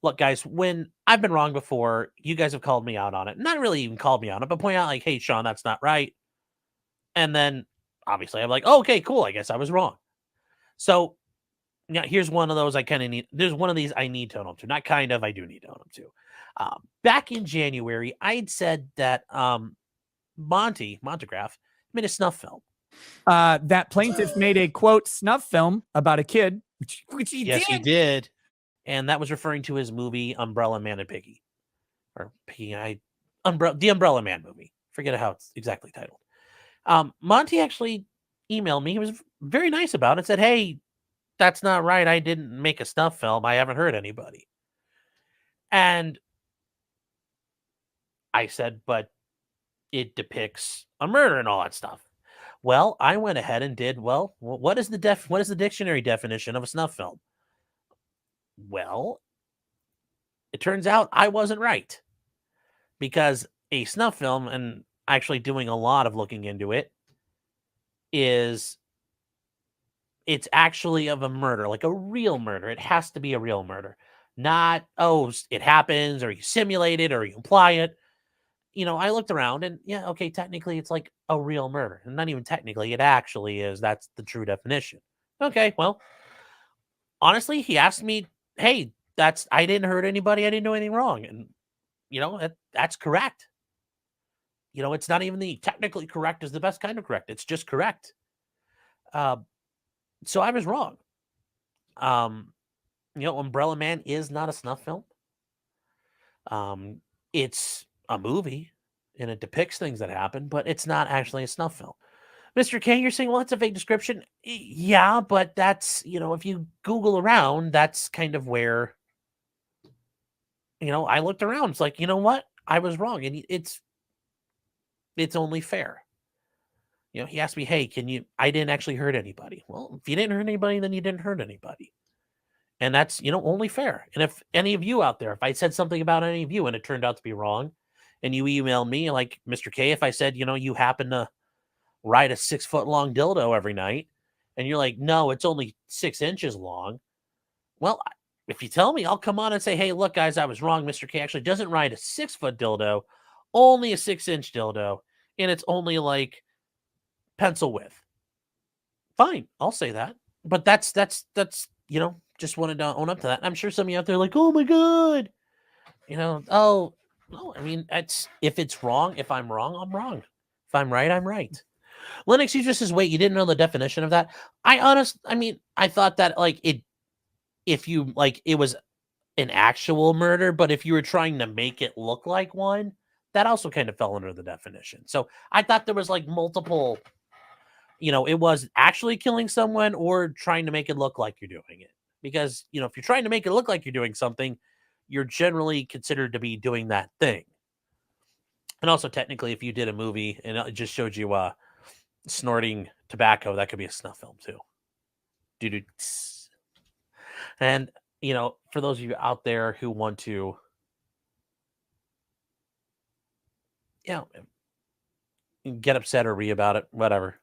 Look, guys, when I've been wrong before, you guys have called me out on it. Not really even called me on it, but point out like, "Hey, Sean, that's not right." And then obviously I'm like, oh, "Okay, cool. I guess I was wrong." So now here's one of those I kind of need. There's one of these I need to own up to. Not kind of, I do need to own up to. Back in January, I'd said that Montegraph made a snuff film. That plaintiff made a quote snuff film about a kid, which he Yes, he did. did. And that was referring to his movie Umbrella Man and Piggy. Or Piggy, the Umbrella Man movie. Forget how it's exactly titled. Monty actually emailed me. He was very nice about it. Said, "Hey, that's not right. I didn't make a snuff film. I haven't hurt anybody." And I said, "But it depicts a murder and all that stuff." Well, I went ahead and did, well, what is the dictionary definition of a snuff film? Well, it turns out I wasn't right, because a snuff film, and actually doing a lot of looking into it, is it's actually of a murder, like a real murder. It has to be a real murder. Not, oh, it happens, or you simulate it, or you imply it. I looked around and yeah, okay, technically it's like a real murder. And not even technically, it actually is. That's the true definition. Okay, well, honestly, he asked me, "Hey, I didn't hurt anybody. I didn't do anything wrong." And that's correct. It's not even the technically correct is the best kind of correct. It's just correct. Uh, so I was wrong. Um, Umbrella Man is not a snuff film. It's a movie and it depicts things that happen, but it's not actually a snuff film. Mr. K, you're saying, well, it's a vague description. Yeah, but that's, if you Google around, that's kind of where, I looked around. It's like, you know what? I was wrong. And it's only fair. He asked me, "Hey, I didn't actually hurt anybody." Well, if you didn't hurt anybody, then you didn't hurt anybody. And that's, only fair. And if any of you out there, if I said something about any of you and it turned out to be wrong, and you email me like, "Mr. K, if I said, you happen to ride a 6-foot long dildo every night," and you're like, "No, it's only 6 inches long." Well, if you tell me, I'll come on and say, "Hey, look, guys, I was wrong. Mr. K actually doesn't ride a 6-foot dildo, only a 6-inch dildo, and it's only like pencil width." Fine, I'll say that. But that's just wanted to own up to that. I'm sure some of you out there are like, "Oh my god," oh no. I mean, if it's wrong, if I'm wrong, I'm wrong. If I'm right, I'm right. Linux user says, "Wait, you didn't know the definition of that?" I thought that like if you like it was an actual murder, but if you were trying to make it look like one, that also kind of fell under the definition. So I thought there was like multiple, it was actually killing someone or trying to make it look like you're doing it. Because, if you're trying to make it look like you're doing something, you're generally considered to be doing that thing. And also, technically, if you did a movie and it just showed you snorting tobacco, that could be a snuff film too. Doo-doo. And, for those of you out there who want to, get upset or about it, whatever.